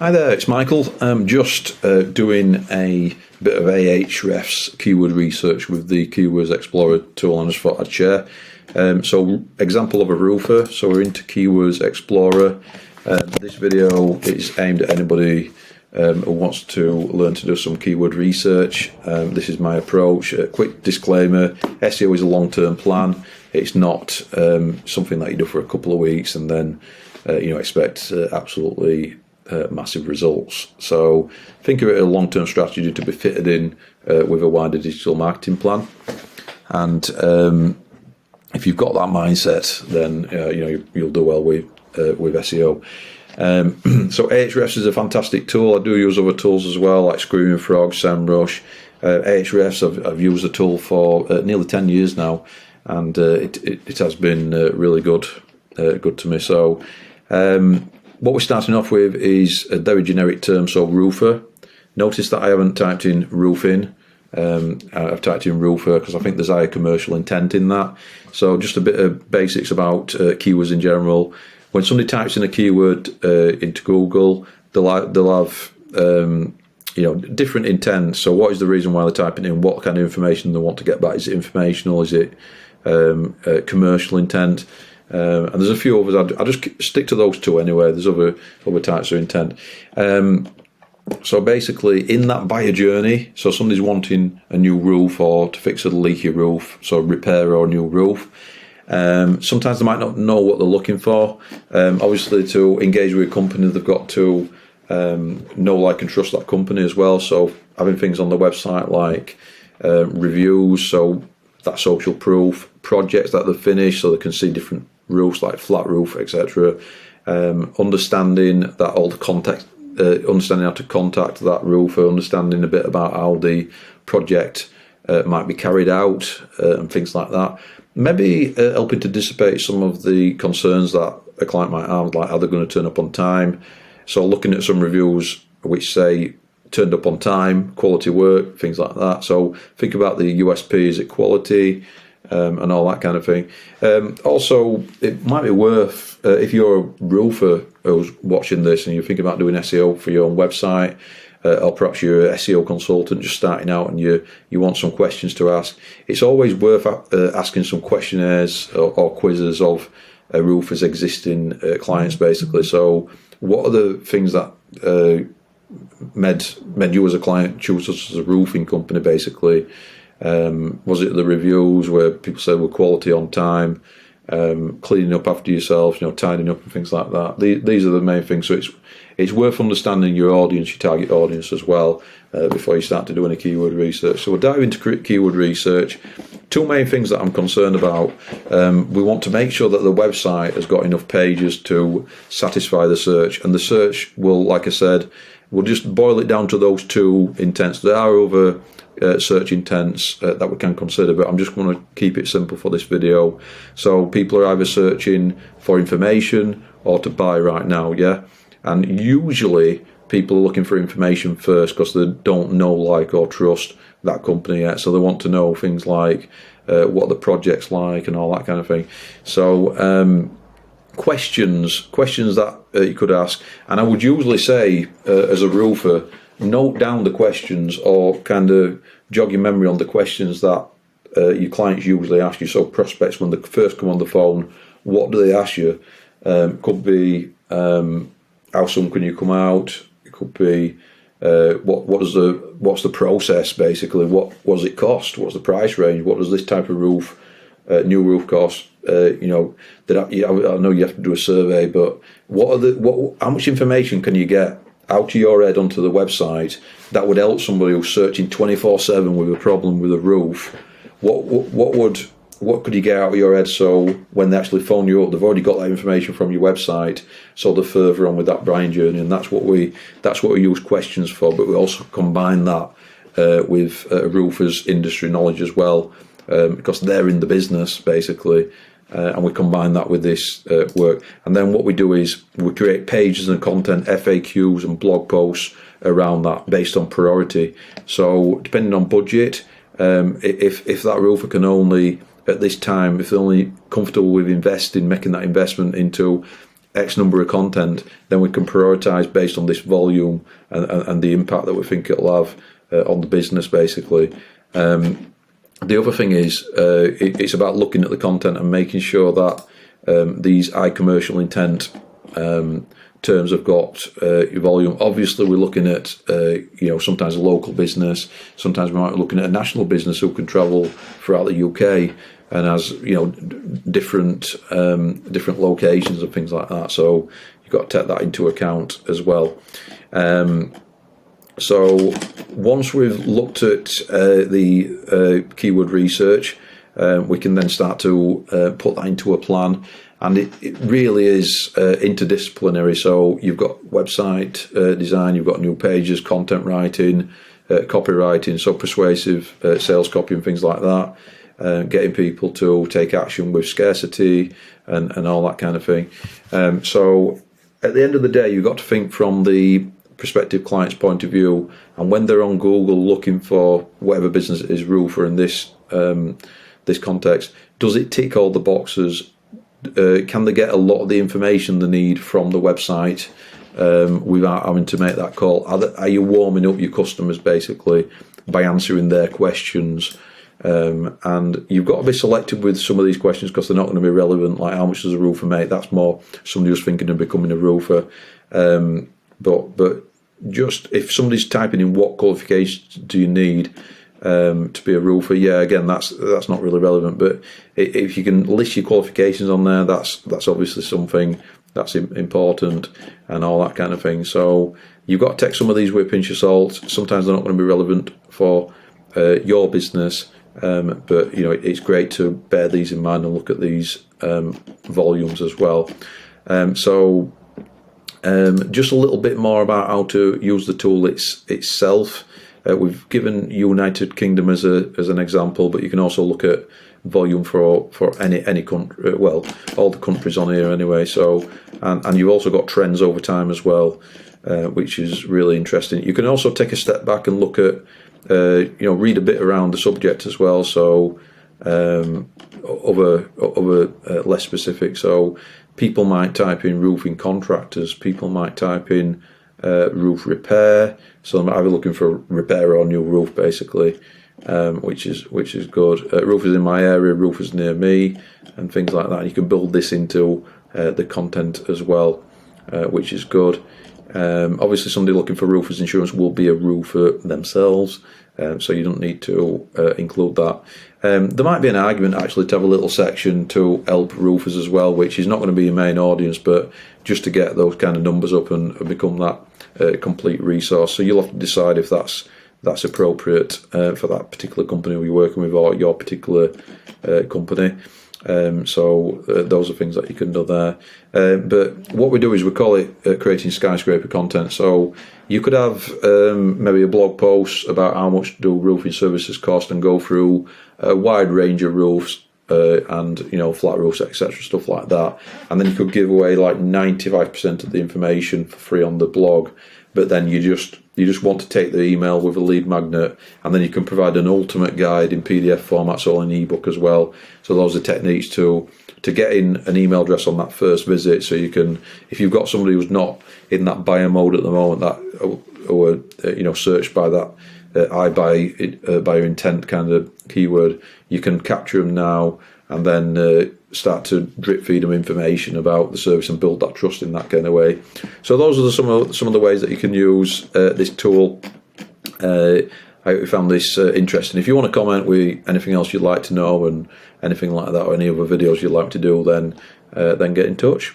Hi there, it's Michael. I'm just doing a bit of Ahrefs keyword research with the Keywords Explorer tool, and I just thought I'd share. So, example of a roofer. So we're into Keywords Explorer. This video is aimed at anybody who wants to learn to do some keyword research. This is my approach. A quick disclaimer: SEO is a long-term plan. It's not something that you do for a couple of weeks and then expect absolutely massive results. So think of it as a long-term strategy to be fitted in with a wider digital marketing plan. And if you've got that mindset, then you'll do well with SEO. So Ahrefs is a fantastic tool. I do use other tools as well, like Screaming Frog, SEMrush. Ahrefs, I've used the tool for nearly 10 years now, and it has been really good to me. So what we're starting off with is a very generic term, so roofer. Notice that I haven't typed in roofing. I've typed in roofer because I think there's higher commercial intent in that. So just a bit of basics about keywords in general. When somebody types in a keyword into Google, they'll have different intents. So what is the reason why they're typing in? What kind of information they want to get back? Is it informational? Is it commercial intent? And there's a few others. I'll just stick to those two anyway. There's other types of intent. So basically, in that buyer journey, so somebody's wanting a new roof or to fix a leaky roof, so repair or a new roof. Sometimes they might not know what they're looking for. Obviously, to engage with a company, they've got to know, like, and trust that company as well. So having things on the website like reviews, so that social proof, projects that they've finished, so they can see different roofs like flat roof, etc. Understanding that all the context. Understanding how to contact that roofer, understanding a bit about how the project might be carried out, and things like that. Maybe helping to dissipate some of the concerns that a client might have, like are they going to turn up on time. So looking at some reviews which say turned up on time, quality work, things like that. So think about the USP, is it quality, and all that kind of thing. Also, it might be worth, if you're a roofer who's watching this and you're thinking about doing SEO for your own website, or perhaps you're an SEO consultant just starting out and you want some questions to ask, it's always worth asking some questionnaires or quizzes of a roofer's existing clients, basically. So what are the things that made you as a client choose us as a roofing company, basically? Was it the reviews where people said we're quality, on time, cleaning up after yourself, tidying up and things like that? These are the main things. So it's worth understanding your audience, your target audience as well, before you start to do any keyword research. So we'll dive into keyword research. Two main things that I'm concerned about. We want to make sure that the website has got enough pages to satisfy the search, and the search will, like I said, we'll just boil it down to those two intents. There are other search intents that we can consider, but I'm just going to keep it simple for this video. So people are either searching for information or to buy right now, yeah? And usually people are looking for information first because they don't know, like, or trust that company yet. So they want to know things like what the project's like and all that kind of thing. So questions that you could ask. And I would usually say, as a roofer, note down the questions or kind of jog your memory on the questions that your clients usually ask you. So prospects, when they first come on the phone, what do they ask you? Could be how soon can you come out? It could be what's the process, basically? What does it cost? What's the price range? What does this type of roof, new roof cost? I know you have to do a survey, but how much information can you get out of your head onto the website that would help somebody who's searching 24/7 with a problem with a roof? What could you get out of your head, so when they actually phone you up, they've already got that information from your website, so they're further on with that buying journey. And that's what we use questions for. But we also combine that with a roofer's industry knowledge as well, because they're in the business, basically. And we combine that with this work. And then what we do is we create pages and content, FAQs and blog posts around that based on priority. So depending on budget, if that roofer can only, at this time, if they're only comfortable with making that investment into X number of content, then we can prioritise based on this volume and the impact that we think it'll have on the business, basically. The other thing is it's about looking at the content and making sure that these high commercial intent terms have got volume. Obviously, we're looking at sometimes a local business, sometimes we might be looking at a national business who can travel throughout the UK and has different locations and things like that. So you've got to take that into account as well. So once we've looked at the keyword research, we can then start to put that into a plan. And it really is interdisciplinary. So you've got website design, you've got new pages, content writing, copywriting, so persuasive sales copy and things like that. Getting people to take action with scarcity and all that kind of thing. So at the end of the day, you've got to think from the prospective client's point of view, and when they're on Google looking for whatever business it is, roofer in this context, does it tick all the boxes? Can they get a lot of the information they need from the website without having to make that call? Are you warming up your customers basically by answering their questions? And you've got to be selective with some of these questions because they're not going to be relevant, like how much does a roofer make? That's more somebody who's thinking of becoming a roofer. But just if somebody's typing in what qualifications do you need to be a roofer, yeah, again, that's not really relevant. But if you can list your qualifications on there, that's obviously something that's important and all that kind of thing. So you've got to take some of these with a pinch of salt. Sometimes they're not going to be relevant for your business, but it's great to bear these in mind and look at these volumes as well. Just a little bit more about how to use the tool itself. We've given United Kingdom as an example, but you can also look at volume for any country. Well, all the countries on here anyway. So and you've also got trends over time as well, which is really interesting. You can also take a step back and look at read a bit around the subject as well. So other less specific. So people might type in roofing contractors. People might type in roof repair. So I'm either looking for repair or new roof, basically, which is good. Roofers in my area, roofers near me, and things like that. And you can build this into the content as well, which is good. Obviously, somebody looking for roofers insurance will be a roofer themselves, so you don't need to include that. There might be an argument actually to have a little section to help roofers as well, which is not going to be your main audience, but just to get those kind of numbers up and become that complete resource. So you'll have to decide if that's appropriate for that particular company we're working with or your particular company. So those are things that you can do there. But what we do is we call it creating skyscraper content. So you could have maybe a blog post about how much do roofing services cost and go through a wide range of roofs and flat roofs, etc., stuff like that. And then you could give away like 95% of the information for free on the blog. But then you just want to take the email with a lead magnet, and then you can provide an ultimate guide in PDF format, so in ebook as well. So those are techniques to get in an email address on that first visit. So you can, if you've got somebody who's not in that buyer mode at the moment, that or searched by that buyer intent kind of keyword, you can capture them now and then start to drip feed them information about the service and build that trust in that kind of way. So those are some of the ways that you can use this tool. I found this interesting. If you want to comment with anything else you'd like to know and anything like that, or any other videos you'd like to do, then get in touch.